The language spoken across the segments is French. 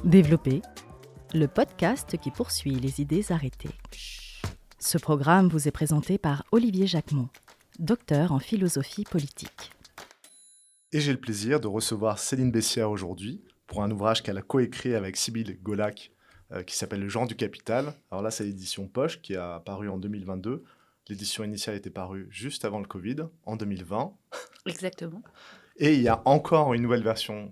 Développer, le podcast qui poursuit les idées arrêtées. Ce programme vous est présenté par Olivier Jacquemont, docteur en philosophie politique. Et j'ai le plaisir de recevoir Céline Bessière aujourd'hui pour un ouvrage qu'elle a coécrit avec Sybille Golac qui s'appelle Le genre du capital. Alors là, c'est l'édition Poche qui a paru en 2022. L'édition initiale était parue juste avant le Covid, en 2020. Exactement. Et il y a encore une nouvelle version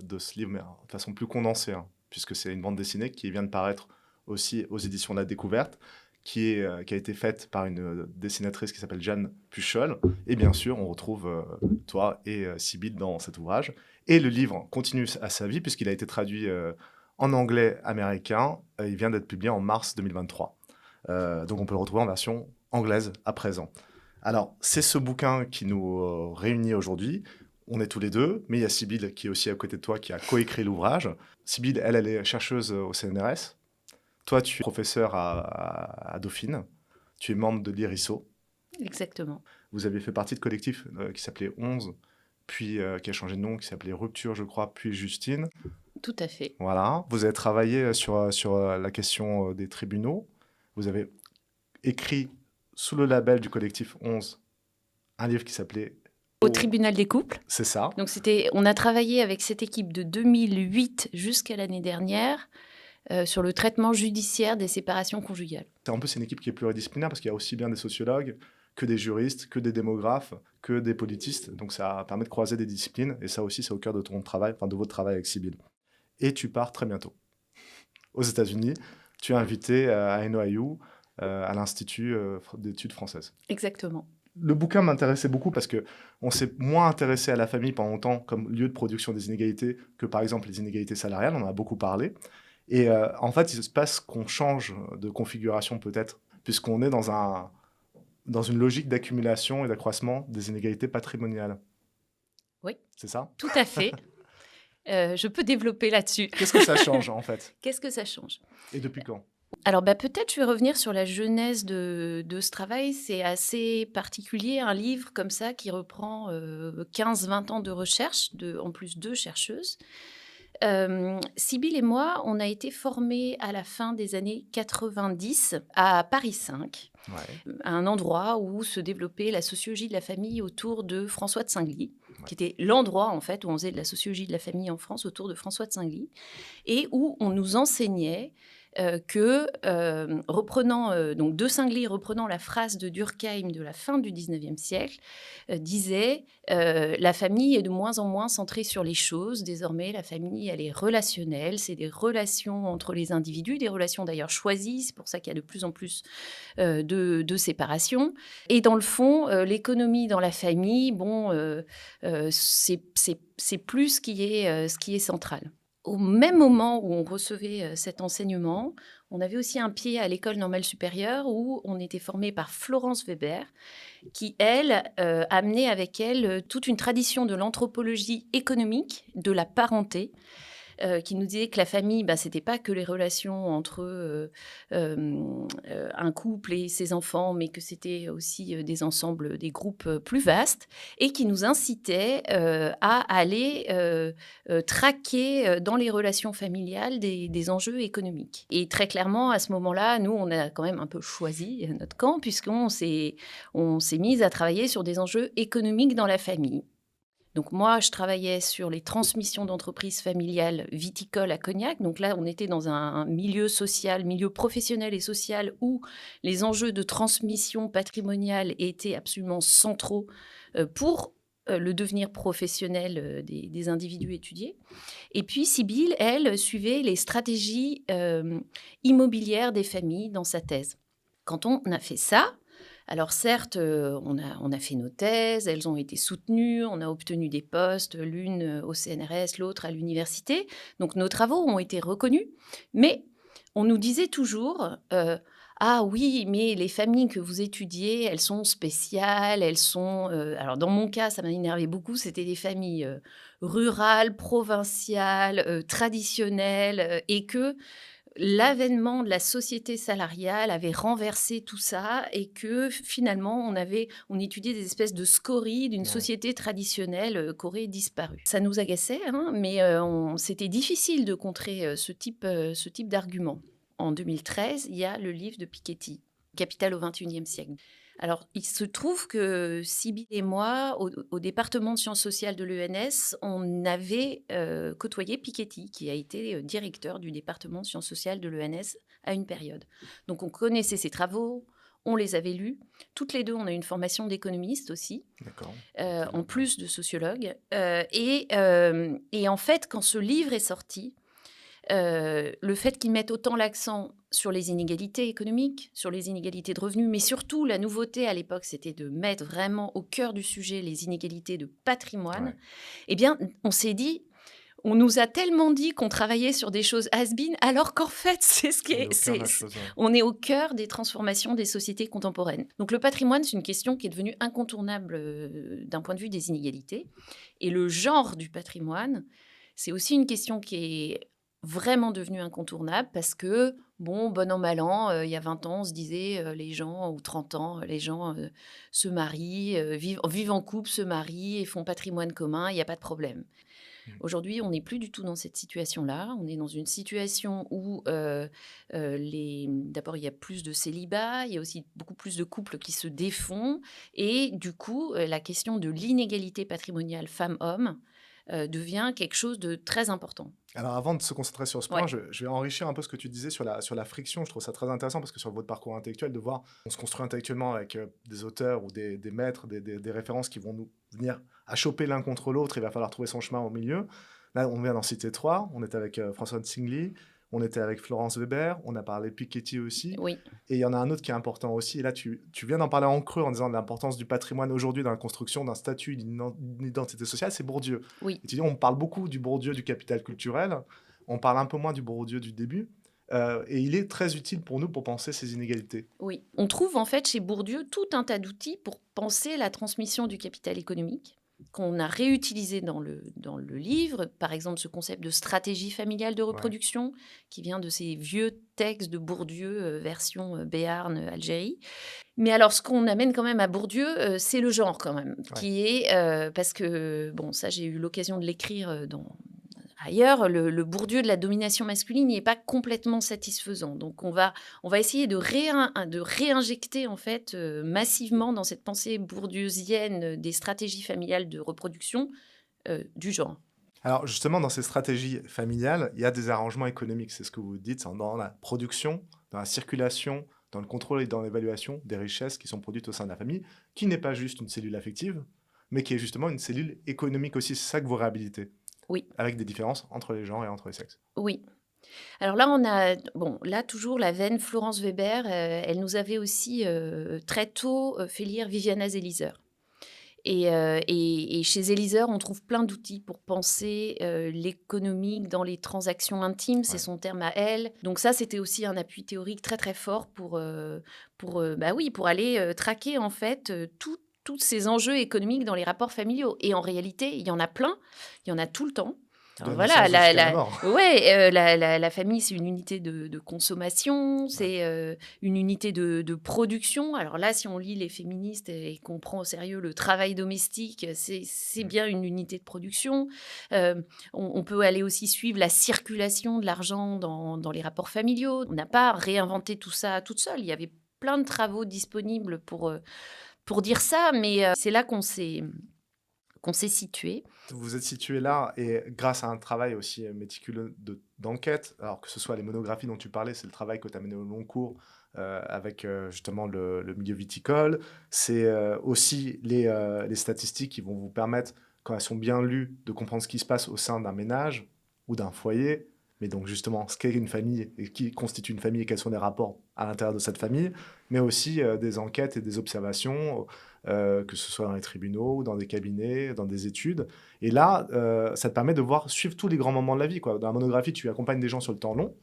de ce livre, mais de façon plus condensée, puisque c'est une bande dessinée qui vient de paraître aussi aux éditions de la Découverte, qui a été faite par une dessinatrice qui s'appelle Jeanne Puchol. Et bien sûr, on retrouve toi et Sybille dans cet ouvrage. Et le livre continue à sa vie, puisqu'il a été traduit en anglais américain. Il vient d'être publié en mars 2023. Donc on peut le retrouver en version anglaise à présent. Alors, c'est ce bouquin qui nous réunit aujourd'hui. On est tous les deux, mais il y a Sybille qui est aussi à côté de toi, qui a coécrit l'ouvrage. Sybille, elle est chercheuse au CNRS. Toi, tu es professeur à Dauphine. Tu es membre de l'IRISO. Exactement. Vous avez fait partie de collectif qui s'appelait 11, puis qui a changé de nom, qui s'appelait Rupture, je crois, puis Justine. Tout à fait. Voilà. Vous avez travaillé sur la question des tribunaux. Vous avez écrit sous le label du collectif 11 un livre qui s'appelait Au tribunal des couples. C'est ça. Donc on a travaillé avec cette équipe de 2008 jusqu'à l'année dernière sur le traitement judiciaire des séparations conjugales. En plus, c'est une équipe qui est pluridisciplinaire parce qu'il y a aussi bien des sociologues que des juristes, que des démographes, que des politistes. Donc ça permet de croiser des disciplines et ça aussi, c'est au cœur de ton travail, enfin de votre travail avec Sybille. Et tu pars très bientôt aux États-Unis. Tu es invité à NYU, à l'Institut d'études françaises. Exactement. Le bouquin m'intéressait beaucoup parce qu'on s'est moins intéressé à la famille pendant longtemps comme lieu de production des inégalités que par exemple les inégalités salariales, on en a beaucoup parlé. Et en fait, il se passe qu'on change de configuration peut-être, puisqu'on est dans une logique d'accumulation et d'accroissement des inégalités patrimoniales. Oui. C'est ça ? Tout à fait. Je peux développer là-dessus. Qu'est-ce que ça change en fait ? Qu'est-ce que ça change ? Et depuis quand ? Alors peut-être je vais revenir sur la genèse de ce travail. C'est assez particulier, un livre comme ça qui reprend 15-20 ans de recherche, en plus 2 chercheuses. Sybille et moi, on a été formés à la fin des années 90 à Paris 5, à un endroit où se développait la sociologie de la famille autour de François de Singly, qui était l'endroit en fait où on faisait de la sociologie de la famille en France autour de François de Singly, et où on nous enseignait reprenant donc de Singly, reprenant la phrase de Durkheim de la fin du 19e siècle, disait la famille est de moins en moins centrée sur les choses. Désormais, la famille, elle est relationnelle. C'est des relations entre les individus, des relations d'ailleurs choisies. C'est pour ça qu'il y a de plus en plus de séparations. Et dans le fond, l'économie dans la famille, c'est plus ce qui est central. Au même moment où on recevait cet enseignement, on avait aussi un pied à l'école normale supérieure où on était formé par Florence Weber, qui, elle, amenait avec elle toute une tradition de l'anthropologie économique, de la parenté, qui nous disait que la famille, c'était pas que les relations entre un couple et ses enfants, mais que c'était aussi des ensembles, des groupes plus vastes, et qui nous incitait à aller traquer dans les relations familiales des enjeux économiques. Et très clairement, à ce moment-là, nous, on a quand même un peu choisi notre camp, puisqu'on s'est mis à travailler sur des enjeux économiques dans la famille. Donc moi, je travaillais sur les transmissions d'entreprises familiales viticoles à Cognac. Donc là, on était dans un milieu social, milieu professionnel et social où les enjeux de transmission patrimoniale étaient absolument centraux pour le devenir professionnel des individus étudiés. Et puis Sybille, elle, suivait les stratégies immobilières des familles dans sa thèse. Quand on a fait ça, alors certes, on a fait nos thèses, elles ont été soutenues, on a obtenu des postes, l'une au CNRS, l'autre à l'université. Donc nos travaux ont été reconnus, mais on nous disait toujours ah oui, mais les familles que vous étudiez, elles sont spéciales, elles sont... alors dans mon cas, ça m'a énervé beaucoup, c'était des familles rurales, provinciales, traditionnelles, et que l'avènement de la société salariale avait renversé tout ça et que finalement on étudiait des espèces de scories d'une société traditionnelle qui aurait disparu. Ça nous agaçait, hein, mais c'était difficile de contrer ce type d'argument. En 2013, il y a le livre de Piketty, Capital au XXIe siècle. Alors, il se trouve que Sybille et moi, au département de sciences sociales de l'ENS, on avait côtoyé Piketty, qui a été directeur du département de sciences sociales de l'ENS à une période. Donc, on connaissait ses travaux, on les avait lus. Toutes les deux, on a une formation d'économiste aussi, en plus de sociologue. Et en fait, quand ce livre est sorti, le fait qu'ils mettent autant l'accent sur les inégalités économiques, sur les inégalités de revenus, mais surtout la nouveauté à l'époque, c'était de mettre vraiment au cœur du sujet les inégalités de patrimoine. Eh bien, on s'est dit, on nous a tellement dit qu'on travaillait sur des choses has-been, alors qu'en fait, c'est ce qui on est au cœur des transformations des sociétés contemporaines. Donc le patrimoine, c'est une question qui est devenue incontournable d'un point de vue des inégalités. Et le genre du patrimoine, c'est aussi une question qui est vraiment devenu incontournable parce que, bon an, mal an, il y a 20 ans, on se disait, les gens, ou 30 ans, les gens se marient, vivent en couple, se marient et font patrimoine commun, il n'y a pas de problème. Aujourd'hui, on n'est plus du tout dans cette situation-là. On est dans une situation où, d'abord, il y a plus de célibat, il y a aussi beaucoup plus de couples qui se défont. Et du coup, la question de l'inégalité patrimoniale femmes-hommes devient quelque chose de très important. Alors avant de se concentrer sur ce point, je vais enrichir un peu ce que tu disais sur la friction. Je trouve ça très intéressant parce que sur votre parcours intellectuel, de voir on se construit intellectuellement avec des auteurs ou des maîtres, des références qui vont nous venir à choper l'un contre l'autre. Il va falloir trouver son chemin au milieu. Là, on vient d'en citer 3. On était avec François Zwingli, on était avec Florence Weber, on a parlé de Piketty aussi. Oui. Et il y en a un autre qui est important aussi. Et là, tu viens d'en parler en creux en disant de l'importance du patrimoine aujourd'hui dans la construction d'un statut, d'une identité sociale, c'est Bourdieu. Oui. Et tu dis, on parle beaucoup du Bourdieu du capital culturel, on parle un peu moins du Bourdieu du début. Et il est très utile pour nous pour penser ces inégalités. Oui. On trouve en fait chez Bourdieu tout un tas d'outils pour penser la transmission du capital économique qu'on a réutilisé dans le livre, par exemple ce concept de stratégie familiale de reproduction qui vient de ces vieux textes de Bourdieu, version Béarn, Algérie. Mais alors ce qu'on amène quand même à Bourdieu, c'est le genre quand même, qui est, parce que, bon, ça j'ai eu l'occasion de l'écrire ailleurs, le Bourdieu de la domination masculine n'est pas complètement satisfaisant. Donc, on va essayer de réinjecter en fait massivement dans cette pensée bourdieusienne des stratégies familiales de reproduction du genre. Alors, justement, dans ces stratégies familiales, il y a des arrangements économiques. C'est ce que vous dites, dans la production, dans la circulation, dans le contrôle et dans l'évaluation des richesses qui sont produites au sein de la famille, qui n'est pas juste une cellule affective, mais qui est justement une cellule économique aussi. C'est ça que vous réhabilitez. Oui. Avec des différences entre les genres et entre les sexes. Oui. Alors là, on a, là toujours la veine Florence Weber, elle nous avait aussi très tôt fait lire Viviana Zelizer. Et chez Zelizer, on trouve plein d'outils pour penser l'économique dans les transactions intimes, c'est son terme à elle. Donc ça, c'était aussi un appui théorique très très fort pour aller traquer en fait tous ces enjeux économiques dans les rapports familiaux. Et en réalité, il y en a plein, il y en a tout le temps. Alors, voilà, la famille, c'est une unité de consommation, c'est une unité de production. Alors là, si on lit les féministes et qu'on prend au sérieux le travail domestique, c'est bien une unité de production. On peut aller aussi suivre la circulation de l'argent dans les rapports familiaux. On n'a pas réinventé tout ça toute seule. Il y avait plein de travaux disponibles pour dire ça, mais c'est là qu'on s'est situé. Vous êtes situé là et grâce à un travail aussi méticuleux d'enquête, alors que ce soit les monographies dont tu parlais, c'est le travail que tu as mené au long cours avec justement le milieu viticole, c'est aussi les statistiques qui vont vous permettre, quand elles sont bien lues, de comprendre ce qui se passe au sein d'un ménage ou d'un foyer, mais donc justement ce qu'est une famille et qui constitue une famille et quels sont les rapports à l'intérieur de cette famille, mais aussi des enquêtes et des observations, que ce soit dans les tribunaux, dans des cabinets, dans des études. Et là, ça te permet de suivre tous les grands moments de la vie, quoi. Dans la monographie, tu accompagnes des gens sur le temps long,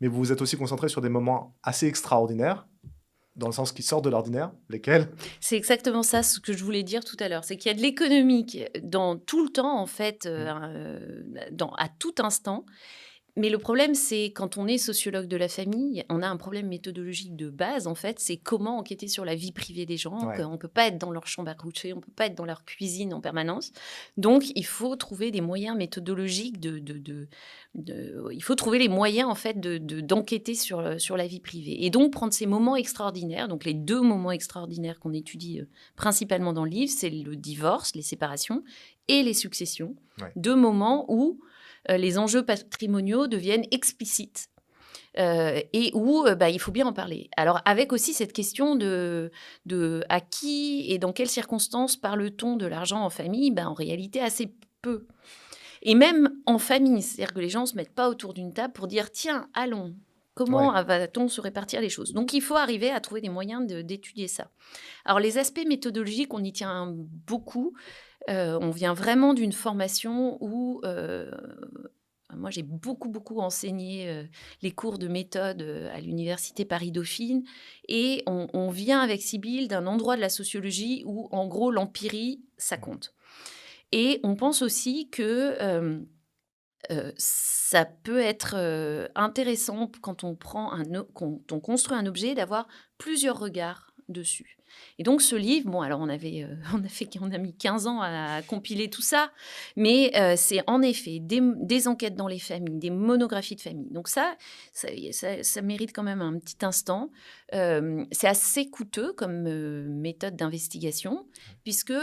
mais vous vous êtes aussi concentré sur des moments assez extraordinaires, dans le sens qui sortent de l'ordinaire, lesquels? C'est exactement ça ce que je voulais dire tout à l'heure. C'est qu'il y a de l'économique dans tout le temps, en fait, à tout instant. Mais le problème, c'est quand on est sociologue de la famille, on a un problème méthodologique de base, en fait, c'est comment enquêter sur la vie privée des gens. Ouais. On ne peut pas être dans leur chambre à coucher, on ne peut pas être dans leur cuisine en permanence. Donc, il faut trouver des moyens méthodologiques il faut trouver les moyens, en fait, d'enquêter sur la vie privée. Et donc, prendre ces moments extraordinaires, donc les 2 moments extraordinaires qu'on étudie principalement dans le livre, c'est le divorce, les séparations et les successions. Ouais. 2 moments où les enjeux patrimoniaux deviennent explicites et où il faut bien en parler. Alors, avec aussi cette question de à qui et dans quelles circonstances parle-t-on de l'argent en famille ? En réalité, assez peu. Et même en famille, c'est-à-dire que les gens ne se mettent pas autour d'une table pour dire « Tiens, allons, comment va-t-on se répartir les choses ?» Donc, il faut arriver à trouver des moyens d'étudier ça. Alors, les aspects méthodologiques, on y tient beaucoup. On vient vraiment d'une formation où moi, j'ai beaucoup enseigné les cours de méthode à l'université Paris-Dauphine. Et on vient avec Sybille d'un endroit de la sociologie où, en gros, l'empirie, ça compte. Et on pense aussi que ça peut être intéressant quand on construit un objet d'avoir plusieurs regards dessus. Et donc ce livre, bon alors on a mis 15 ans à compiler tout ça, mais c'est en effet des enquêtes dans les familles, des monographies de famille. Donc ça mérite quand même un petit instant. C'est assez coûteux comme méthode d'investigation, puisque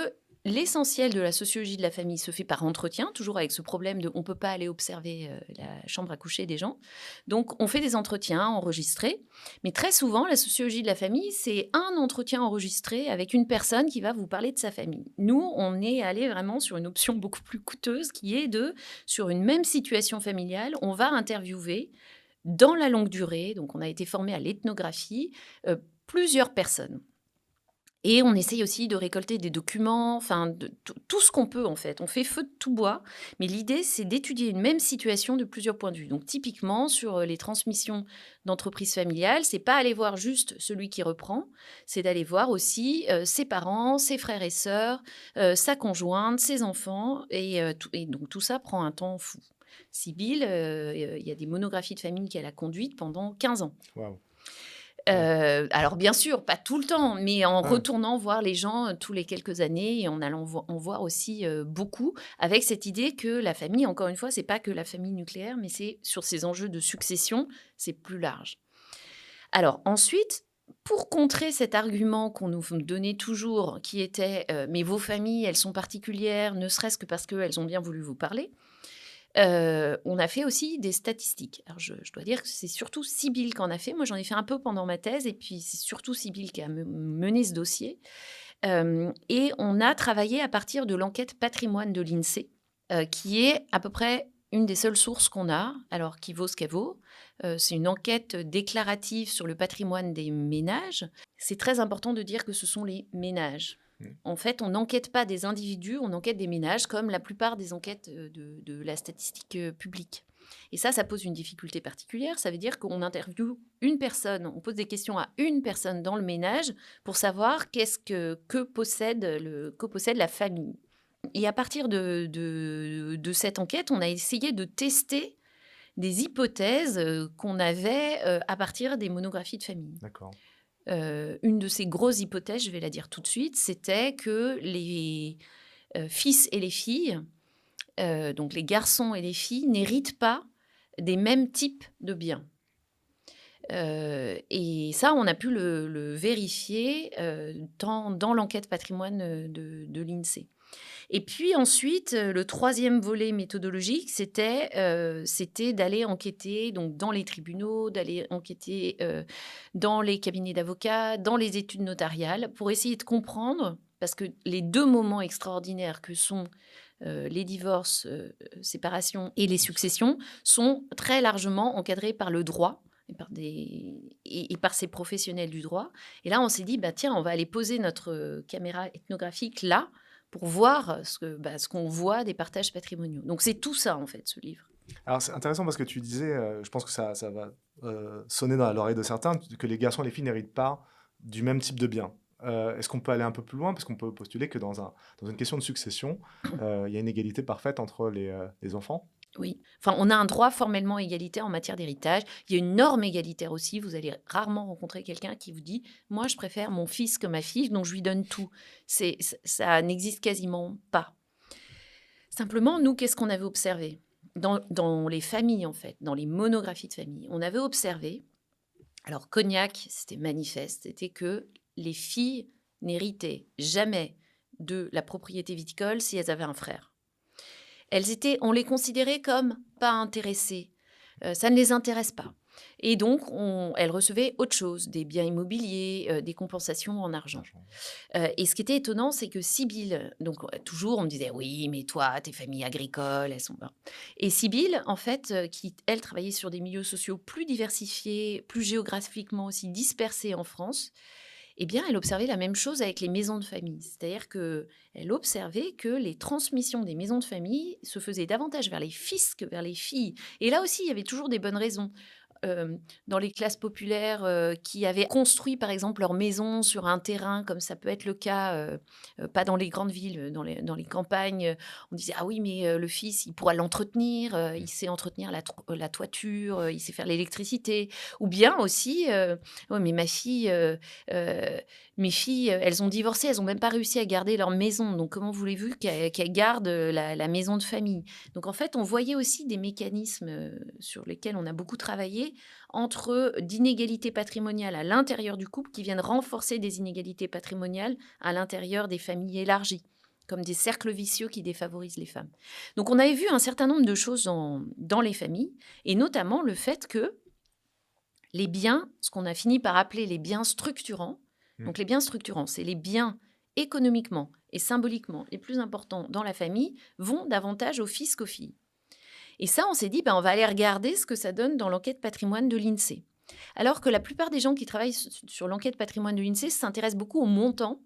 l'essentiel de la sociologie de la famille se fait par entretien, toujours avec ce problème de on ne peut pas aller observer la chambre à coucher des gens. Donc, on fait des entretiens enregistrés. Mais très souvent, la sociologie de la famille, c'est un entretien enregistré avec une personne qui va vous parler de sa famille. Nous, on est allé vraiment sur une option beaucoup plus coûteuse qui est sur une même situation familiale, on va interviewer dans la longue durée, donc on a été formé à l'ethnographie, plusieurs personnes. Et on essaye aussi de récolter des documents, enfin, tout ce qu'on peut, en fait. On fait feu de tout bois, mais l'idée, c'est d'étudier une même situation de plusieurs points de vue. Donc, typiquement, sur les transmissions d'entreprises familiales, c'est pas aller voir juste celui qui reprend, c'est d'aller voir aussi ses parents, ses frères et sœurs, sa conjointe, ses enfants, et donc tout ça prend un temps fou. Sybille, il y a des monographies de famille qu'elle a conduites pendant 15 ans. Waouh. Alors bien sûr, pas tout le temps, mais en retournant voir les gens tous les quelques années et en allant en voir aussi beaucoup, avec cette idée que la famille, encore une fois, c'est pas que la famille nucléaire, mais c'est sur ces enjeux de succession, c'est plus large. Alors ensuite, pour contrer cet argument qu'on nous donnait toujours, qui était mais vos familles, elles sont particulières, ne serait-ce que parce qu'elles ont bien voulu vous parler. On a fait aussi des statistiques. Alors, je dois dire que c'est surtout Sybille qui en a fait. Moi, j'en ai fait un peu pendant ma thèse, et puis c'est surtout Sybille qui a mené ce dossier. Et on a travaillé à partir de l'enquête patrimoine de l'INSEE, qui est à peu près une des seules sources qu'on a, alors qui vaut ce qu'elle vaut. C'est une enquête déclarative sur le patrimoine des ménages. C'est très important de dire que ce sont les ménages. En fait, on n'enquête pas des individus, on enquête des ménages, comme la plupart des enquêtes de la statistique publique. Et ça pose une difficulté particulière. Ça veut dire qu'on interviewe une personne, on pose des questions à une personne dans le ménage pour savoir que possède la famille. Et à partir de cette enquête, on a essayé de tester des hypothèses qu'on avait à partir des monographies de famille. D'accord. Une de ces grosses hypothèses, je vais la dire tout de suite, c'était que les fils et les filles, donc les garçons et les filles, n'héritent pas des mêmes types de biens. Et ça, on a pu le vérifier dans l'enquête patrimoine de l'INSEE. Et puis ensuite, le troisième volet méthodologique, c'était d'aller enquêter donc, dans les tribunaux, d'aller enquêter dans les cabinets d'avocats, dans les études notariales, pour essayer de comprendre, parce que les 2 moments extraordinaires que sont les divorces, séparations et les successions sont très largement encadrés par le droit et par ces professionnels du droit. Et là, on s'est dit, tiens, on va aller poser notre caméra ethnographique là, pour voir ce qu'on voit des partages patrimoniaux. Donc, c'est tout ça, en fait, ce livre. Alors, c'est intéressant parce que tu disais, je pense que ça va sonner dans l'oreille de certains, que les garçons et les filles n'héritent pas du même type de bien. Est-ce qu'on peut aller un peu plus loin? Parce qu'on peut postuler que dans une question de succession, il y a une égalité parfaite entre les enfants. Oui. Enfin, on a un droit formellement égalitaire en matière d'héritage. Il y a une norme égalitaire aussi. Vous allez rarement rencontrer quelqu'un qui vous dit « Moi, je préfère mon fils que ma fille, donc je lui donne tout ». Ça n'existe quasiment pas. Simplement, nous, qu'est-ce qu'on avait observé dans les familles, en fait, dans les monographies de famille? On avait observé, alors Cognac, c'était manifeste, c'était que les filles n'héritaient jamais de la propriété viticole si elles avaient un frère. On les considérait comme pas intéressées. Ça ne les intéresse pas. Et donc, elles recevaient autre chose, des biens immobiliers, des compensations en argent. Et ce qui était étonnant, c'est que Sibylle, donc toujours on me disait oui, mais toi, tes familles agricoles, elles sont pas. Et Sibylle, en fait, qui elle travaillait sur des milieux sociaux plus diversifiés, plus géographiquement aussi dispersés en France, eh bien, elle observait la même chose avec les maisons de famille. C'est-à-dire qu'elle observait que les transmissions des maisons de famille se faisaient davantage vers les fils que vers les filles. Et là aussi, il y avait toujours des bonnes raisons. Dans les classes populaires qui avaient construit, par exemple, leur maison sur un terrain, comme ça peut être le cas, pas dans les grandes villes, dans les campagnes, on disait ah oui, mais le fils, il pourra l'entretenir, il sait entretenir la toiture, il sait faire l'électricité. Ou bien aussi, ouais, mais mes filles, elles ont divorcé, elles n'ont même pas réussi à garder leur maison. Donc comment voulez-vous qu'elles gardent la maison de famille? Donc en fait, on voyait aussi des mécanismes sur lesquels on a beaucoup travaillé entre d'inégalités patrimoniales à l'intérieur du couple qui viennent renforcer des inégalités patrimoniales à l'intérieur des familles élargies, comme des cercles vicieux qui défavorisent les femmes. Donc on avait vu un certain nombre de choses dans les familles, et notamment le fait que les biens, ce qu'on a fini par appeler les biens structurants, donc les biens structurants, c'est les biens économiquement et symboliquement les plus importants dans la famille, vont davantage aux fils qu'aux filles. Et ça, on s'est dit, on va aller regarder ce que ça donne dans l'enquête patrimoine de l'INSEE. Alors que la plupart des gens qui travaillent sur l'enquête patrimoine de l'INSEE s'intéressent beaucoup aux montants.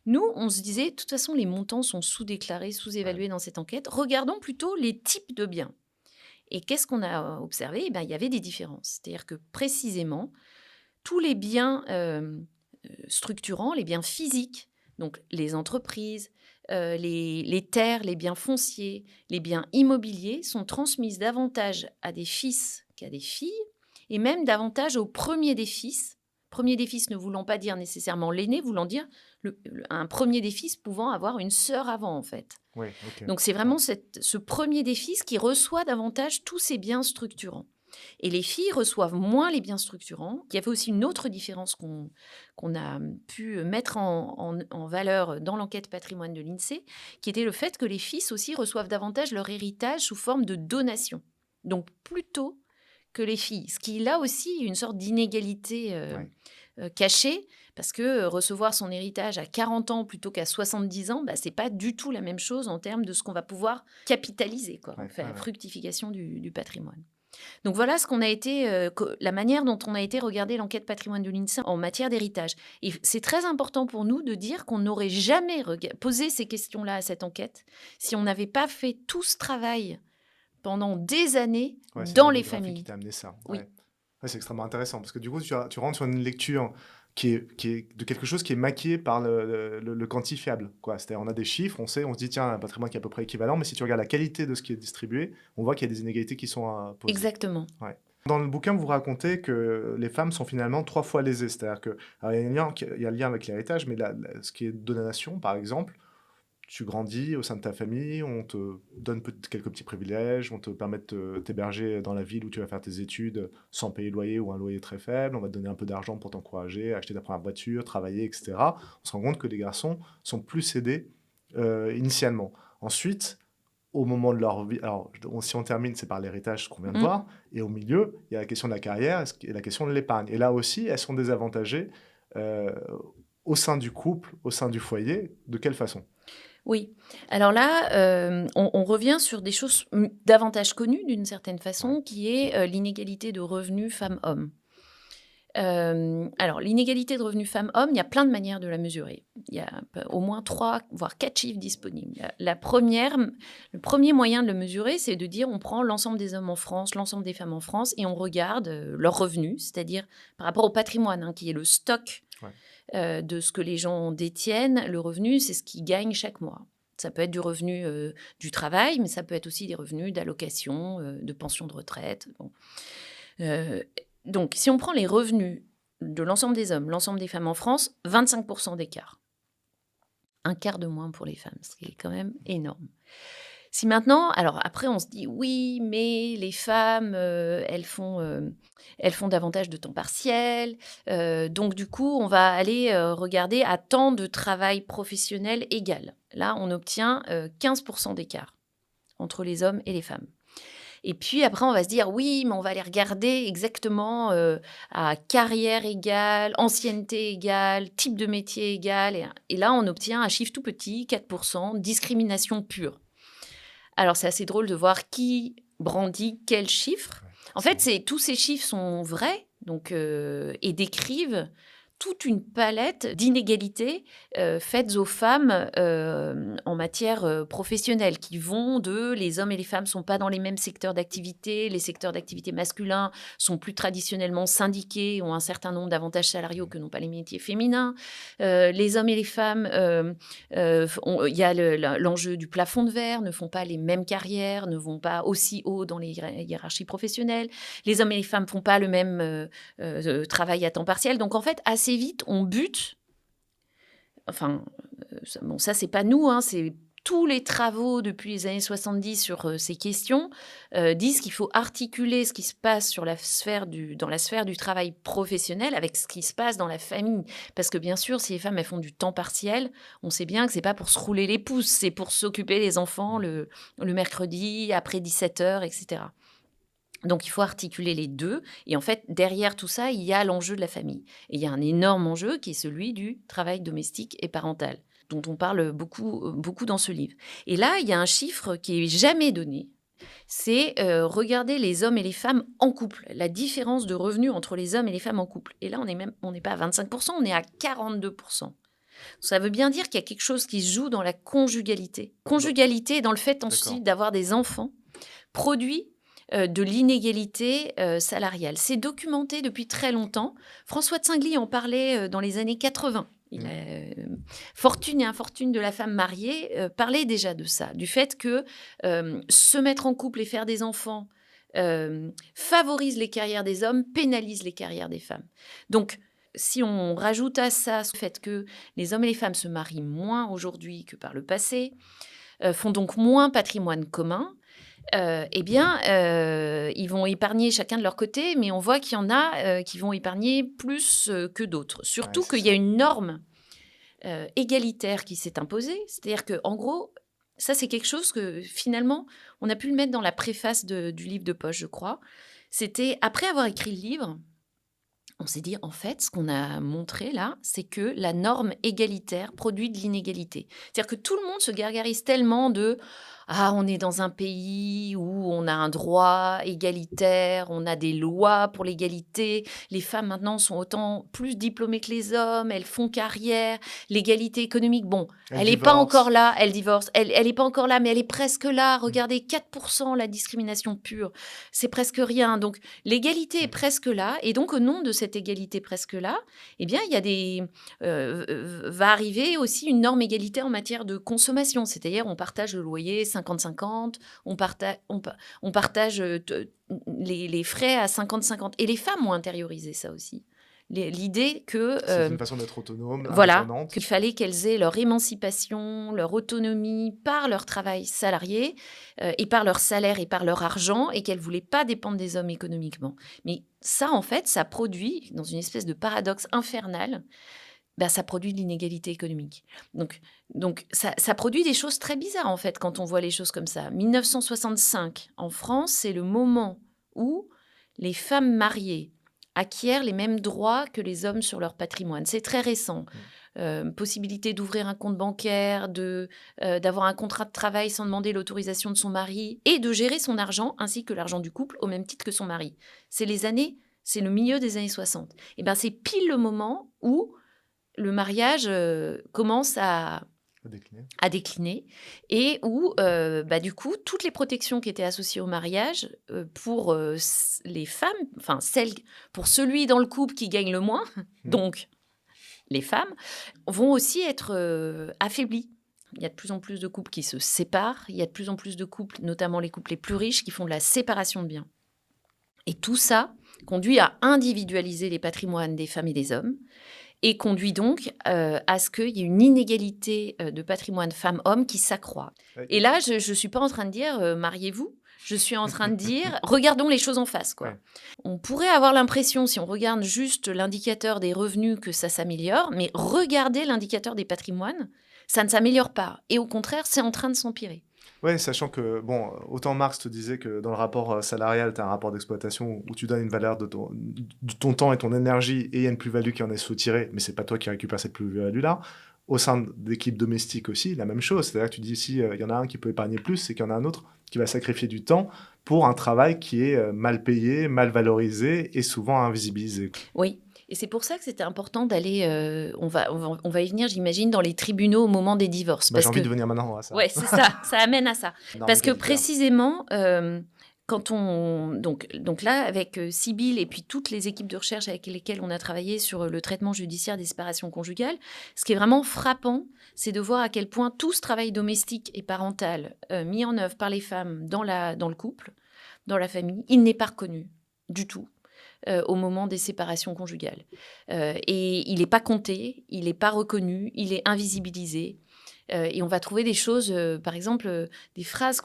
Nous, on se disait, de toute façon, les montants sont sous-déclarés, sous-évalués dans cette enquête. Regardons plutôt les types de biens. Et qu'est-ce qu'on a observé? Il y avait des différences. C'est-à-dire que précisément, tous les biens structurants, les biens physiques, donc les entreprises, les terres, les biens fonciers, les biens immobiliers sont transmis davantage à des fils qu'à des filles, et même davantage au premier des fils. Premier des fils ne voulant pas dire nécessairement l'aîné, voulant dire un premier des fils pouvant avoir une sœur avant, en fait. Oui, ok. Donc c'est vraiment ce premier des fils qui reçoit davantage tous ces biens structurants. Et les filles reçoivent moins les biens structurants. Il y avait aussi une autre différence qu'on a pu mettre en valeur dans l'enquête patrimoine de l'INSEE, qui était le fait que les fils aussi reçoivent davantage leur héritage sous forme de donation. Donc plutôt que les filles. Ce qui, là aussi, est une sorte d'inégalité cachée, parce que recevoir son héritage à 40 ans plutôt qu'à 70 ans, ce n'est pas du tout la même chose en termes de ce qu'on va pouvoir capitaliser, la fructification du patrimoine. Donc voilà ce qu'on a été, la manière dont on a été regarder l'enquête patrimoine de l'INSEE en matière d'héritage. Et c'est très important pour nous de dire qu'on n'aurait jamais posé ces questions-là à cette enquête si on n'avait pas fait tout ce travail pendant des années dans les familles. Qui t'a amené ça. Oui. Ouais, c'est extrêmement intéressant parce que du coup, tu rentres sur une lecture qui est de quelque chose qui est maquillé par le quantifiable. C'est-à-dire, on a des chiffres, on sait, on se dit, tiens, un patrimoine qui est à peu près équivalent, mais si tu regardes la qualité de ce qui est distribué, on voit qu'il y a des inégalités qui sont posées. Exactement. Ouais. Dans le bouquin, vous racontez que les femmes sont finalement 3 fois lésées. C'est-à-dire qu'il y a un lien avec l'héritage, mais ce qui est donation, par exemple, tu grandis au sein de ta famille, on te donne quelques petits privilèges, on te permet de t'héberger dans la ville où tu vas faire tes études sans payer le loyer ou un loyer très faible, on va te donner un peu d'argent pour t'encourager, acheter ta première voiture, travailler, etc. On se rend compte que les garçons sont plus aidés initialement. Ensuite, au moment de leur vie, alors si on termine, c'est par l'héritage, ce qu'on vient de voir, et au milieu, il y a la question de la carrière et la question de l'épargne. Et là aussi, elles sont désavantagées au sein du couple, au sein du foyer. De quelle façon ? Oui. Alors là, on revient sur des choses davantage connues d'une certaine façon, qui est l'inégalité de revenus femmes-hommes. Alors, l'inégalité de revenus femmes-hommes, il y a plein de manières de la mesurer. Il y a au moins 3, voire 4 chiffres disponibles. Le premier moyen de le mesurer, c'est de dire on prend l'ensemble des hommes en France, l'ensemble des femmes en France, et on regarde leurs revenus, c'est-à-dire par rapport au patrimoine, qui est le stock de ce que les gens détiennent. Le revenu, c'est ce qu'ils gagnent chaque mois. Ça peut être du revenu du travail, mais ça peut être aussi des revenus d'allocation, de pension de retraite. Bon. Euh, donc, si on prend les revenus de l'ensemble des hommes, l'ensemble des femmes en France, 25% d'écart. Un quart de moins pour les femmes, ce qui est quand même énorme. Si maintenant, alors après on se dit oui, mais les femmes, elles font davantage de temps partiel, donc du coup on va aller regarder à temps de travail professionnel égal. Là, on obtient 15% d'écart entre les hommes et les femmes. Et puis après, on va se dire oui, mais on va aller regarder exactement à carrière égale, ancienneté égale, type de métier égal. Et là, on obtient un chiffre tout petit, 4%, discrimination pure. Alors, c'est assez drôle de voir qui brandit quel chiffre. En fait, tous ces chiffres sont vrais donc, et décrivent toute une palette d'inégalités faites aux femmes en matière professionnelle, qui vont de les hommes et les femmes ne sont pas dans les mêmes secteurs d'activité, les secteurs d'activité masculins sont plus traditionnellement syndiqués, ont un certain nombre d'avantages salariaux que n'ont pas les métiers féminins. Les hommes et les femmes, il y a l'enjeu du plafond de verre, ne font pas les mêmes carrières, ne vont pas aussi haut dans les hiérarchies professionnelles. Les hommes et les femmes ne font pas le même travail à temps partiel. Donc en fait, assez vite, on bute. Enfin, ça, c'est pas nous, hein, c'est tous les travaux depuis les années 70 sur ces questions disent qu'il faut articuler ce qui se passe dans la sphère du travail professionnel avec ce qui se passe dans la famille. Parce que bien sûr, si les femmes elles font du temps partiel, on sait bien que c'est pas pour se rouler les pouces, c'est pour s'occuper des enfants le mercredi, après 17h, etc. Donc, il faut articuler les deux. Et en fait, derrière tout ça, il y a l'enjeu de la famille. Et il y a un énorme enjeu qui est celui du travail domestique et parental, dont on parle beaucoup dans ce livre. Et là, il y a un chiffre qui n'est jamais donné. C'est regarder les hommes et les femmes en couple, la différence de revenus entre les hommes et les femmes en couple. Et là, on n'est pas à 25%, on est à 42%. Ça veut bien dire qu'il y a quelque chose qui se joue dans la conjugalité. Conjugalité dans le fait ensuite d'avoir des enfants produit de l'inégalité salariale. C'est documenté depuis très longtemps. François de Singly en parlait dans les années 80. Fortune et infortune de la femme mariée parlait déjà de ça, du fait que se mettre en couple et faire des enfants favorise les carrières des hommes, pénalise les carrières des femmes. Donc, si on rajoute à ça le fait que les hommes et les femmes se marient moins aujourd'hui que par le passé, font donc moins patrimoine commun, ils vont épargner chacun de leur côté, mais on voit qu'il y en a qui vont épargner plus que d'autres. Surtout qu'il y a une norme égalitaire qui s'est imposée. C'est-à-dire qu'en gros, ça c'est quelque chose que finalement, on a pu le mettre dans la préface du livre de poche, je crois. C'était, après avoir écrit le livre, on s'est dit, en fait, ce qu'on a montré là, c'est que la norme égalitaire produit de l'inégalité. C'est-à-dire que tout le monde se gargarise tellement de « Ah, on est dans un pays où on a un droit égalitaire, on a des lois pour l'égalité, les femmes maintenant sont autant plus diplômées que les hommes, elles font carrière, l'égalité économique, bon, elle n'est pas encore là, elle divorce, elle n'est pas encore là, mais elle est presque là. Regardez, 4% la discrimination pure, c'est presque rien. Donc, l'égalité est presque là, et donc au nom de cette égalité presque là, eh bien, il y a va arriver aussi une norme égalitaire en matière de consommation, c'est-à-dire on partage le loyer 50-50, on partage les frais à 50-50. Et les femmes ont intériorisé ça aussi. L'idée que... c'est une façon d'être autonome, voilà, indépendante. qu'il fallait qu'elles aient leur émancipation, leur autonomie par leur travail salarié et par leur salaire et par leur argent, et qu'elles ne voulaient pas dépendre des hommes économiquement. Mais ça, en fait, ça produit, dans une espèce de paradoxe infernal, ça produit de l'inégalité économique. Donc ça produit des choses très bizarres, en fait, quand on voit les choses comme ça. 1965, en France, c'est le moment où les femmes mariées acquièrent les mêmes droits que les hommes sur leur patrimoine. C'est très récent. Possibilité d'ouvrir un compte bancaire, d'avoir un contrat de travail sans demander l'autorisation de son mari, et de gérer son argent, ainsi que l'argent du couple, au même titre que son mari. C'est le milieu des années 60. Et c'est pile le moment où le mariage commence à décliner et où, du coup, toutes les protections qui étaient associées au mariage pour les femmes, enfin, pour celui dans le couple qui gagne le moins, donc les femmes, vont aussi être affaiblies. Il y a de plus en plus de couples qui se séparent. Il y a de plus en plus de couples, notamment les couples les plus riches, qui font de la séparation de biens. Et tout ça conduit à individualiser les patrimoines des femmes et des hommes et conduit donc à ce qu'il y ait une inégalité de patrimoine femmes-hommes qui s'accroît. Ouais. Et là, je ne suis pas en train de dire mariez-vous. Je suis en train de dire regardons les choses en face, quoi. Ouais. On pourrait avoir l'impression, si on regarde juste l'indicateur des revenus, que ça s'améliore, mais regardez l'indicateur des patrimoines, ça ne s'améliore pas. Et au contraire, c'est en train de s'empirer. Ouais, sachant que, bon, autant Marx te disait que dans le rapport salarial, tu as un rapport d'exploitation où tu donnes une valeur de ton temps et ton énergie et il y a une plus-value qui en est soutirée, mais c'est pas toi qui récupères cette plus-value-là. Au sein d'équipes domestiques aussi, la même chose. C'est-à-dire que tu dis, si il y en a un qui peut épargner plus, c'est qu'il y en a un autre qui va sacrifier du temps pour un travail qui est mal payé, mal valorisé et souvent invisibilisé. Oui. Et c'est pour ça que c'était important d'aller, on va y venir, j'imagine, dans les tribunaux au moment des divorces. J'ai envie de venir maintenant à ça. Oui, c'est ça, ça amène à ça. Non, Parce que mais précisément, quand on... Donc là, avec Sybille et puis toutes les équipes de recherche avec lesquelles on a travaillé sur le traitement judiciaire des séparations conjugales, ce qui est vraiment frappant, c'est de voir à quel point tout ce travail domestique et parental mis en œuvre par les femmes dans le couple, dans la famille, il n'est pas reconnu du tout. Au moment des séparations conjugales. Et il n'est pas compté, il n'est pas reconnu, il est invisibilisé. Et on va trouver des choses, par exemple, des phrases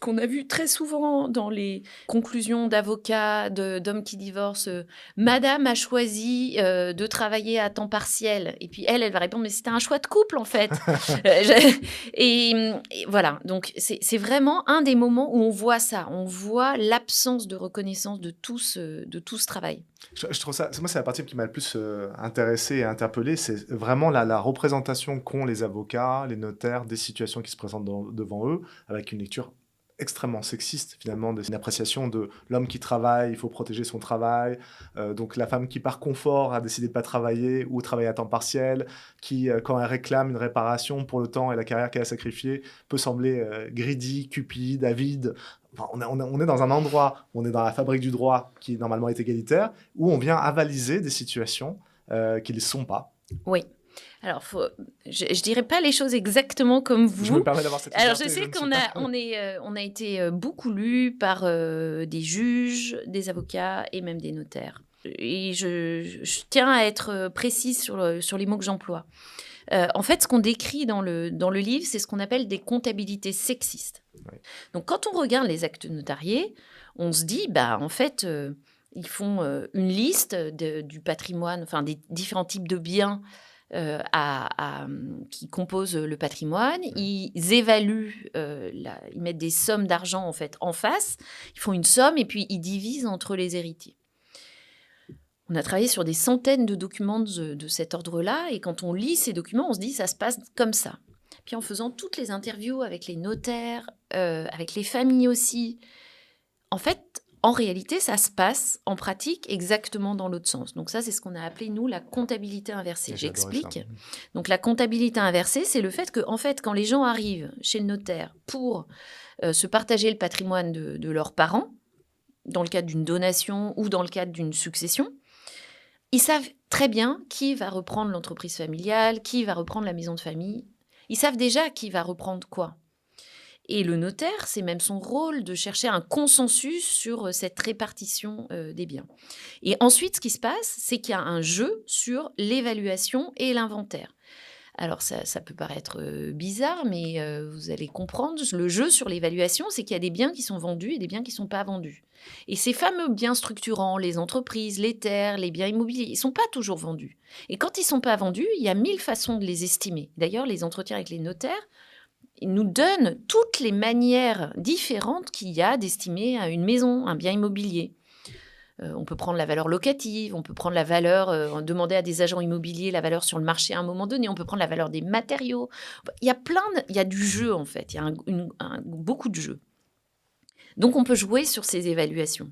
qu'on a vues très souvent dans les conclusions d'avocats, d'hommes qui divorcent. Madame a choisi de travailler à temps partiel. Et puis elle va répondre, mais c'était un choix de couple, en fait. Et voilà, donc c'est vraiment un des moments où on voit ça. On voit l'absence de reconnaissance de tout ce travail. Je trouve ça, moi, c'est la partie qui m'a le plus intéressé et interpellé, c'est vraiment la représentation qu'ont les avocats, les notaires, des situations qui se présentent devant eux, avec une lecture extrêmement sexiste, finalement, une appréciation de l'homme qui travaille, il faut protéger son travail, donc la femme qui par confort a décidé de ne pas travailler ou travailler à temps partiel, qui, quand elle réclame une réparation pour le temps et la carrière qu'elle a sacrifiée, peut sembler greedy, cupide, avide. Enfin, on est dans un endroit, on est dans la fabrique du droit qui normalement est égalitaire, où on vient avaliser des situations qui ne le sont pas. Oui. Alors, je ne dirais pas les choses exactement comme vous. Je me permets d'avoir cette liberté. Alors, je sais qu'on a été beaucoup lus par des juges, des avocats et même des notaires. Et je tiens à être précise sur les mots que j'emploie. En fait, ce qu'on décrit dans le livre, c'est ce qu'on appelle des comptabilités sexistes. Oui. Donc, quand on regarde les actes notariés, on se dit, en fait, ils font une liste du patrimoine, enfin des différents types de biens qui composent le patrimoine. Ils évaluent, ils mettent des sommes d'argent en fait en face. Ils font une somme et puis ils divisent entre les héritiers. On a travaillé sur des centaines de documents de cet ordre-là et quand on lit ces documents, on se dit ça se passe comme ça. Puis en faisant toutes les interviews avec les notaires, avec les familles aussi, en fait, en réalité, ça se passe en pratique exactement dans l'autre sens. Donc ça, c'est ce qu'on a appelé, nous, la comptabilité inversée. J'explique. Donc la comptabilité inversée, c'est le fait que, en fait, quand les gens arrivent chez le notaire pour se partager le patrimoine de leurs parents, dans le cadre d'une donation ou dans le cadre d'une succession, ils savent très bien qui va reprendre l'entreprise familiale, qui va reprendre la maison de famille. Ils savent déjà qui va reprendre quoi. Et le notaire, c'est même son rôle de chercher un consensus sur cette répartition des biens. Et ensuite, ce qui se passe, c'est qu'il y a un jeu sur l'évaluation et l'inventaire. Alors, ça peut paraître bizarre, mais vous allez comprendre. Le jeu sur l'évaluation, c'est qu'il y a des biens qui sont vendus et des biens qui ne sont pas vendus. Et ces fameux biens structurants, les entreprises, les terres, les biens immobiliers, ils ne sont pas toujours vendus. Et quand ils ne sont pas vendus, il y a 1000 façons de les estimer. D'ailleurs, les entretiens avec les notaires, ils nous donnent toutes les manières différentes qu'il y a d'estimer une maison, un bien immobilier. On peut prendre la valeur locative, on peut prendre la valeur, demander à des agents immobiliers la valeur sur le marché à un moment donné, on peut prendre la valeur des matériaux. Il y a du jeu en fait, il y a beaucoup de jeu. Donc on peut jouer sur ces évaluations.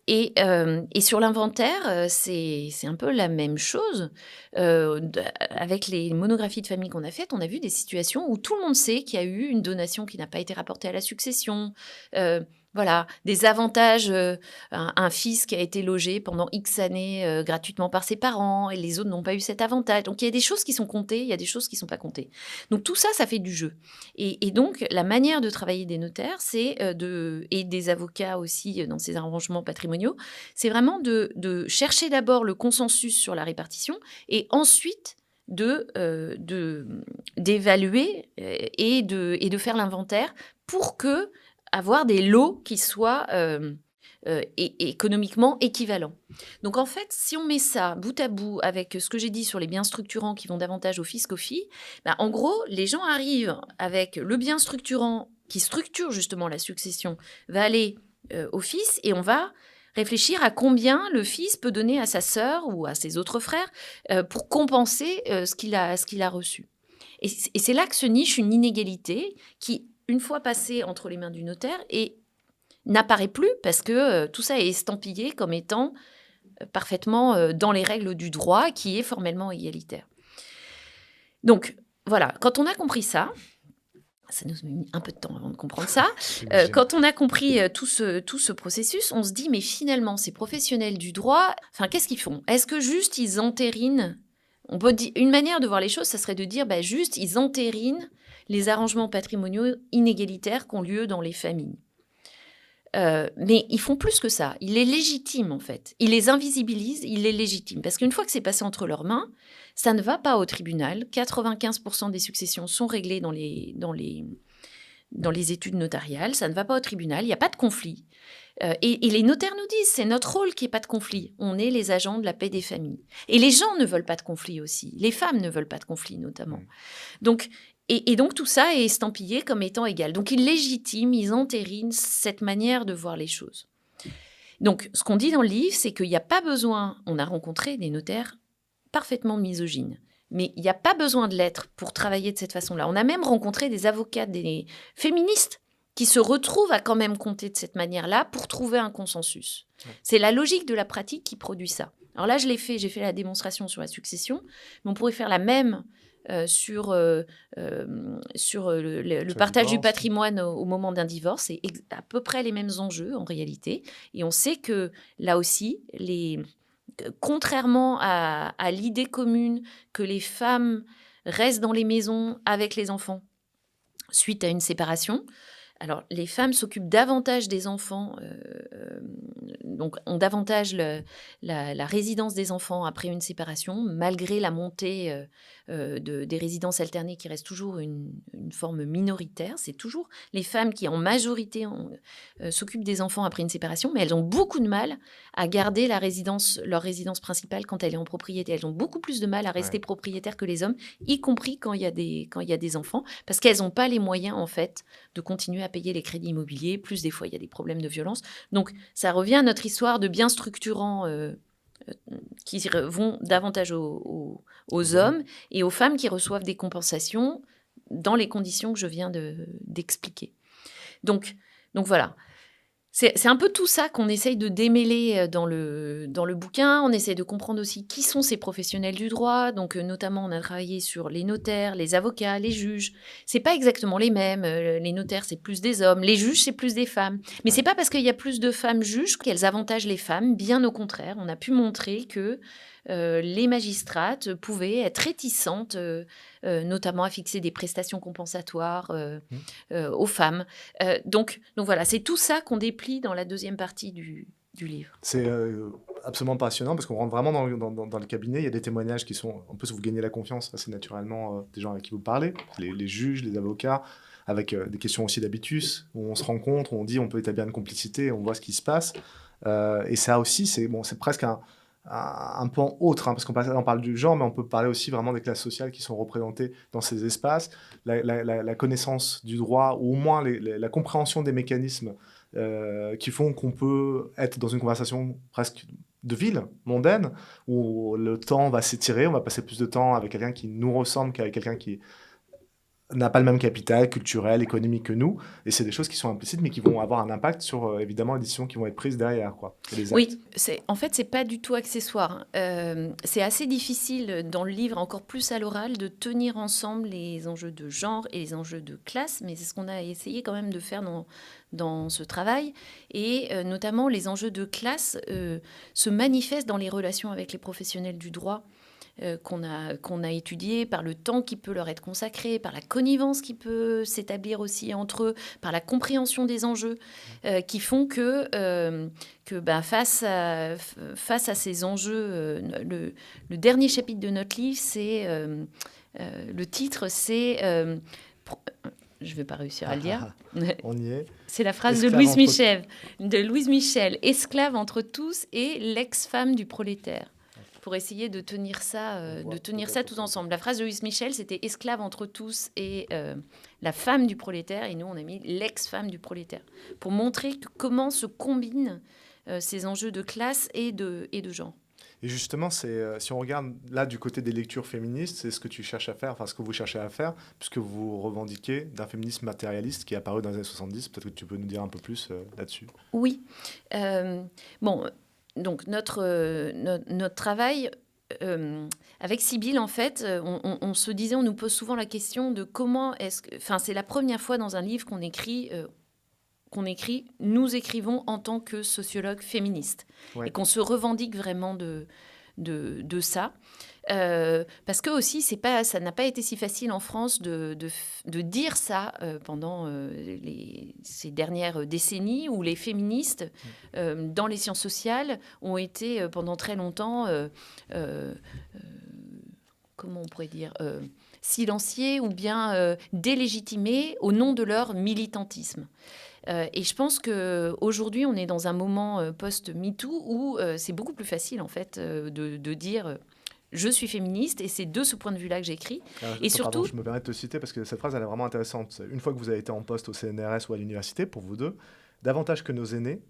Et sur l'inventaire, c'est un peu la même chose. Avec les monographies de famille qu'on a faites, on a vu des situations où tout le monde sait qu'il y a eu une donation qui n'a pas été rapportée à la succession. Voilà, des avantages, un fils qui a été logé pendant X années, gratuitement par ses parents et les autres n'ont pas eu cet avantage. Donc il y a des choses qui sont comptées, il y a des choses qui ne sont pas comptées. Donc tout ça, ça fait du jeu et donc la manière de travailler des notaires, c'est, et des avocats aussi, dans ces arrangements patrimoniaux, c'est vraiment de chercher d'abord le consensus sur la répartition et ensuite d'évaluer, et de faire l'inventaire pour avoir des lots qui soient économiquement équivalents. Donc en fait, si on met ça bout à bout avec ce que j'ai dit sur les biens structurants qui vont davantage au fils qu'aux filles, ben, en gros, les gens arrivent avec le bien structurant qui structure justement la succession, va aller au fils et on va réfléchir à combien le fils peut donner à sa sœur ou à ses autres frères pour compenser ce qu'il a reçu. Et c'est là que se niche une inégalité qui, une fois passée entre les mains du notaire, n'apparaît plus parce que tout ça est estampillé comme étant parfaitement dans les règles du droit qui est formellement égalitaire. Donc, voilà, quand on a compris ça nous a mis un peu de temps avant de comprendre ça. Quand on a compris tout ce processus, on se dit, mais finalement, ces professionnels du droit, qu'est-ce qu'ils font? Est-ce que juste ils entérinent? Une manière de voir les choses, ça serait de dire, juste, ils entérinent les arrangements patrimoniaux inégalitaires qui ont lieu dans les familles. Mais ils font plus que ça. Ils les légitiment, en fait. Ils les invisibilisent, ils les légitiment. Parce qu'une fois que c'est passé entre leurs mains, ça ne va pas au tribunal. 95% des successions sont réglées dans les études notariales. Ça ne va pas au tribunal. Il n'y a pas de conflit. Et les notaires nous disent, c'est notre rôle qu'il n'y ait pas de conflit. On est les agents de la paix des familles. Et les gens ne veulent pas de conflit aussi. Les femmes ne veulent pas de conflit, notamment. Donc, et donc, tout ça est estampillé comme étant égal. Donc, ils légitiment, ils entérinent cette manière de voir les choses. Donc, ce qu'on dit dans le livre, c'est qu'il n'y a pas besoin... On a rencontré des notaires parfaitement misogynes, mais il n'y a pas besoin de l'être pour travailler de cette façon-là. On a même rencontré des avocats, des féministes, qui se retrouvent à quand même compter de cette manière-là pour trouver un consensus. C'est la logique de la pratique qui produit ça. Alors là, j'ai fait la démonstration sur la succession, mais on pourrait faire la même... sur le partage du patrimoine au moment d'un divorce. C'est à peu près les mêmes enjeux en réalité. Et on sait que là aussi, contrairement à l'idée commune que les femmes restent dans les maisons avec les enfants suite à une séparation, alors, les femmes s'occupent davantage des enfants, donc ont davantage la résidence des enfants après une séparation, malgré la montée des résidences alternées qui reste toujours une forme minoritaire. C'est toujours les femmes qui, en majorité, s'occupent des enfants après une séparation, mais elles ont beaucoup de mal à garder leur résidence principale quand elle est en propriété. Elles ont beaucoup plus de mal à rester propriétaires que les hommes, y compris quand il y a des enfants, parce qu'elles n'ont pas les moyens, en fait, de continuer à payer les crédits immobiliers, plus des fois il y a des problèmes de violence. Donc ça revient à notre histoire de biens structurants qui vont davantage aux hommes et aux femmes qui reçoivent des compensations dans les conditions que je viens d'expliquer. Donc voilà. C'est un peu tout ça qu'on essaye de démêler dans le bouquin. On essaye de comprendre aussi qui sont ces professionnels du droit. Donc, notamment, on a travaillé sur les notaires, les avocats, les juges. C'est pas exactement les mêmes. Les notaires, c'est plus des hommes. Les juges, c'est plus des femmes. Mais c'est pas parce qu'il y a plus de femmes juges qu'elles avantagent les femmes. Bien au contraire, on a pu montrer que les magistrates pouvaient être réticentes, notamment à fixer des prestations compensatoires aux femmes. Donc voilà, c'est tout ça qu'on déplie dans la deuxième partie du livre. C'est absolument passionnant parce qu'on rentre vraiment dans le cabinet. Il y a des témoignages qui sont... En plus, vous gagnez la confiance assez naturellement des gens avec qui vous parlez, les juges, les avocats, avec des questions aussi d'habitus, où on se rencontre, où on dit on peut établir une complicité, on voit ce qui se passe. Et ça aussi, c'est presque un pan autre, parce qu'on parle du genre, mais on peut parler aussi vraiment des classes sociales qui sont représentées dans ces espaces, la connaissance du droit, ou au moins la compréhension des mécanismes qui font qu'on peut être dans une conversation presque de ville, mondaine, où le temps va s'étirer, on va passer plus de temps avec quelqu'un qui nous ressemble qu'avec quelqu'un qui n'a pas le même capital culturel, économique que nous, et c'est des choses qui sont implicites, mais qui vont avoir un impact sur, évidemment, les décisions qui vont être prises derrière, quoi, et les actes. Oui, en fait, c'est pas du tout accessoire. C'est assez difficile dans le livre, encore plus à l'oral, de tenir ensemble les enjeux de genre et les enjeux de classe, mais c'est ce qu'on a essayé quand même de faire dans ce travail. Et notamment, les enjeux de classe se manifestent dans les relations avec les professionnels du droit. Qu'on a étudié, par le temps qui peut leur être consacré, par la connivence qui peut s'établir aussi entre eux, par la compréhension des enjeux, qui font que face à ces enjeux, le dernier chapitre de notre livre, c'est le titre, c'est je ne vais pas réussir à le dire. On y est. C'est la phrase Esclave de Louise Michel, esclave entre tous et l'ex-femme du prolétaire. Pour essayer de tenir ça, tout ensemble. La phrase de Louise Michel, c'était esclave entre tous et la femme du prolétaire. Et nous, on a mis l'ex-femme du prolétaire pour montrer comment se combinent ces enjeux de classe et de genre. Et justement, si on regarde là du côté des lectures féministes, c'est ce que tu cherches à faire, enfin ce que vous cherchez à faire, puisque vous revendiquez d'un féminisme matérialiste qui est apparu dans les années 70. Peut-être que tu peux nous dire un peu plus là-dessus. Oui. Donc notre travail avec Sybille, en fait, on se disait, on nous pose souvent la question de comment est-ce que... Enfin, c'est la première fois dans un livre qu'on écrit... nous écrivons en tant que sociologues féministes, Ouais. et qu'on se revendique vraiment de ça. Parce que aussi, ça n'a pas été si facile en France de dire ça pendant ces dernières décennies, où les féministes, dans les sciences sociales, ont été pendant très longtemps, comment on pourrait dire, silenciées ou bien délégitimées au nom de leur militantisme. Et je pense qu'aujourd'hui, on est dans un moment post-MeToo où c'est beaucoup plus facile, en fait, de dire je suis féministe, et c'est de ce point de vue-là que j'écris. Et surtout... Pardon, je me permets de te citer parce que cette phrase, elle est vraiment intéressante. Une fois que vous avez été en poste au CNRS ou à l'université, pour vous deux, davantage que nos aînés,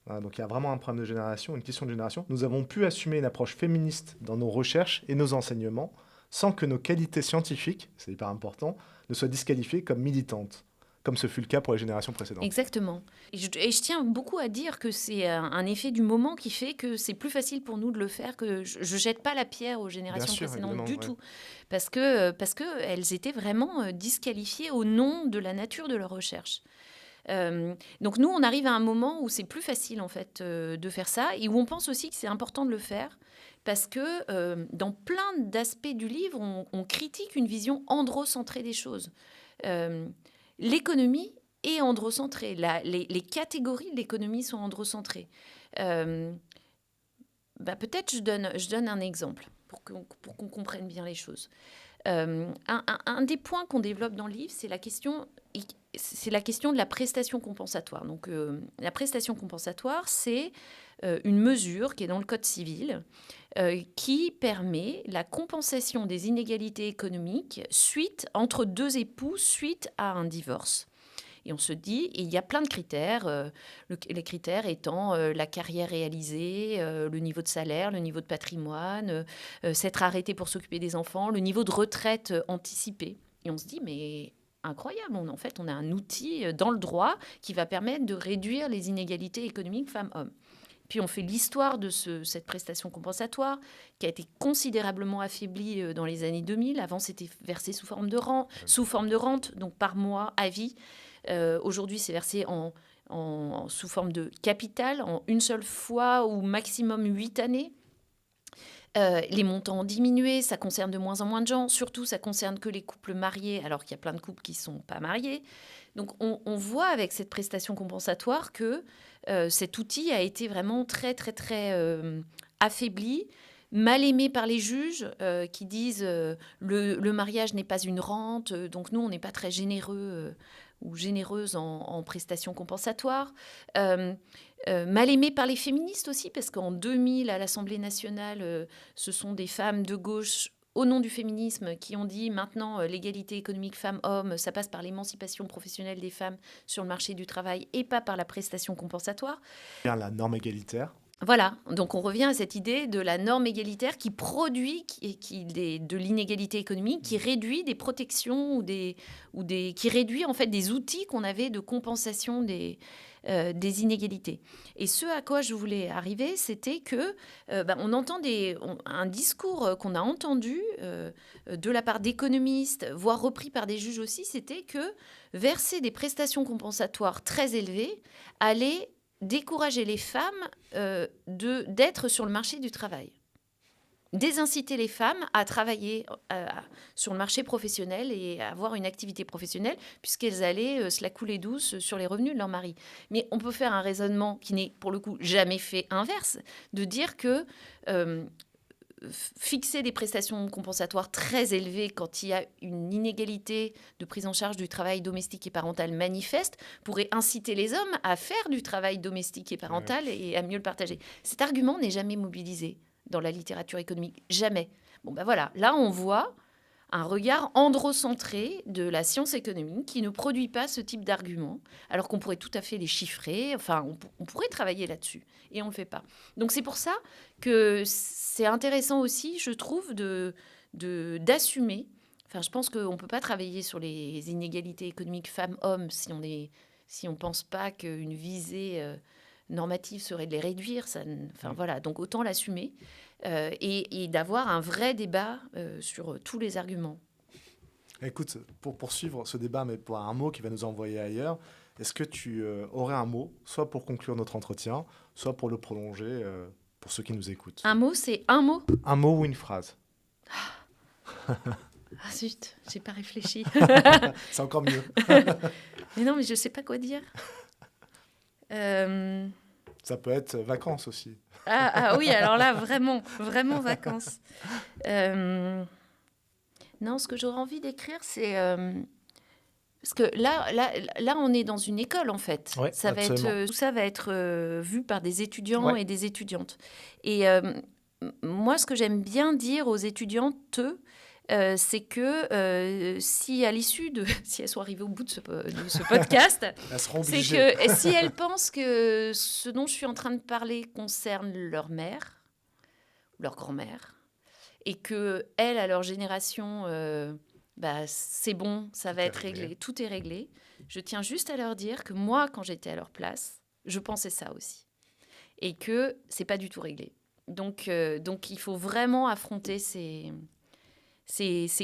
donc il y a vraiment un problème de génération, une question de génération, nous avons pu assumer une approche féministe dans nos recherches et nos enseignements sans que nos qualités scientifiques, c'est hyper important, ne soient disqualifiées comme militantes, comme ce fut le cas pour les générations précédentes. Exactement. Et je tiens beaucoup à dire que c'est un effet du moment qui fait que c'est plus facile pour nous de le faire, que je ne jette pas la pierre aux générations précédentes du tout. Parce que elles étaient vraiment disqualifiées au nom de la nature de leur recherche. Donc nous, on arrive à un moment où c'est plus facile, en fait, de faire ça, et où on pense aussi que c'est important de le faire, parce que dans plein d'aspects du livre, on critique une vision androcentrée des choses. L'économie est androcentrée. Les catégories de l'économie sont androcentrées. Peut-être je donne un exemple pour qu'on comprenne bien les choses. Un des points qu'on développe dans le livre, c'est la question de la prestation compensatoire. Donc, la prestation compensatoire, c'est une mesure qui est dans le Code civil qui permet la compensation des inégalités économiques entre deux époux suite à un divorce. Et on se dit, il y a plein de critères, les critères étant la carrière réalisée, le niveau de salaire, le niveau de patrimoine, s'être arrêté pour s'occuper des enfants, le niveau de retraite anticipée. Et on se dit, mais incroyable, en fait, on a un outil dans le droit qui va permettre de réduire les inégalités économiques femmes-hommes. Puis on fait l'histoire de cette prestation compensatoire qui a été considérablement affaiblie dans les années 2000. Avant, c'était versé sous forme de rente, donc par mois, à vie. Aujourd'hui, c'est versé sous forme de capital, en une seule fois ou maximum 8 années. Les montants ont diminué, ça concerne de moins en moins de gens. Surtout, ça concerne que les couples mariés, alors qu'il y a plein de couples qui ne sont pas mariés. Donc, on voit avec cette prestation compensatoire que cet outil a été vraiment très, très, très affaibli, mal aimé par les juges qui disent le mariage n'est pas une rente, donc nous, on n'est pas très généreux ou généreuse en prestations compensatoires. Mal aimé par les féministes aussi, parce qu'en 2000, à l'Assemblée nationale, ce sont des femmes de gauche, au nom du féminisme, qui ont dit maintenant l'égalité économique femmes-hommes, ça passe par l'émancipation professionnelle des femmes sur le marché du travail et pas par la prestation compensatoire. Bien la norme égalitaire. Voilà, donc on revient à cette idée de la norme égalitaire qui produit de l'inégalité économique, qui réduit des protections qui réduit en fait des outils qu'on avait de compensation des inégalités. Et ce à quoi je voulais arriver, c'était que on entend un discours qu'on a entendu de la part d'économistes, voire repris par des juges aussi, c'était que verser des prestations compensatoires très élevées allait décourager les femmes d'être sur le marché du travail. Désinciter les femmes à travailler sur le marché professionnel et à avoir une activité professionnelle, puisqu'elles allaient se la couler douce sur les revenus de leur mari. Mais on peut faire un raisonnement qui n'est, pour le coup, jamais fait inverse, de dire que fixer des prestations compensatoires très élevées quand il y a une inégalité de prise en charge du travail domestique et parental manifeste pourrait inciter les hommes à faire du travail domestique et parental et à mieux le partager. Cet argument n'est jamais mobilisé dans la littérature économique, jamais. Voilà, là on voit un regard androcentré de la science économique qui ne produit pas ce type d'arguments, alors qu'on pourrait tout à fait les chiffrer, enfin on pourrait travailler là-dessus, et on ne le fait pas. Donc c'est pour ça que c'est intéressant aussi, je trouve, d'assumer. Enfin, je pense qu'on ne peut pas travailler sur les inégalités économiques femmes-hommes si on ne pense pas qu'une visée normative serait de les réduire. Voilà, donc autant l'assumer. Et d'avoir un vrai débat sur tous les arguments. Écoute, pour poursuivre ce débat, mais pour un mot qui va nous envoyer ailleurs, est-ce que tu aurais un mot, soit pour conclure notre entretien, soit pour le prolonger pour ceux qui nous écoutent? Un mot, c'est un mot? Un mot ou une phrase. Ah zut, j'ai pas réfléchi. C'est encore mieux. Mais non, mais je sais pas quoi dire. Ça peut être vacances aussi. Ah oui, alors là, vraiment vacances. Non, ce que j'aurais envie d'écrire, c'est... parce que là, on est dans une école, en fait. Ouais, Tout ça va être vu par des étudiants et des étudiantes. Et moi, ce que j'aime bien dire aux étudiantes, c'est que si à l'issue si elles sont arrivées au bout de ce podcast, elles seront c'est obligées. que si elles pensent que ce dont je suis en train de parler concerne leur mère ou leur grand-mère, et que elles, à leur génération, c'est bon, ça va être réglé, tout est réglé. Je tiens juste à leur dire que moi, quand j'étais à leur place, je pensais ça aussi, et que c'est pas du tout réglé. Donc il faut vraiment affronter ces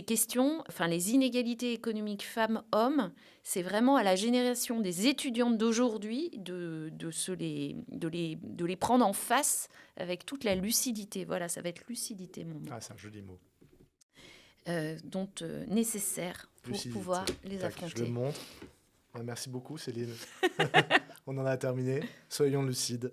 questions, enfin les inégalités économiques femmes-hommes, c'est vraiment à la génération des étudiantes d'aujourd'hui de les prendre en face avec toute la lucidité. Voilà, ça va être lucidité, mon mot. Ah, c'est un joli mot. Nécessaire pour lucidité. Pouvoir les affronter. Je le montre. Merci beaucoup, Céline. On en a terminé. Soyons lucides.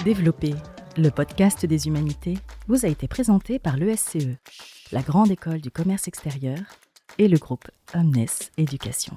Développer, le podcast des humanités, vous a été présenté par l'ESCE, la Grande École du Commerce Extérieur et le groupe Omnes Éducation.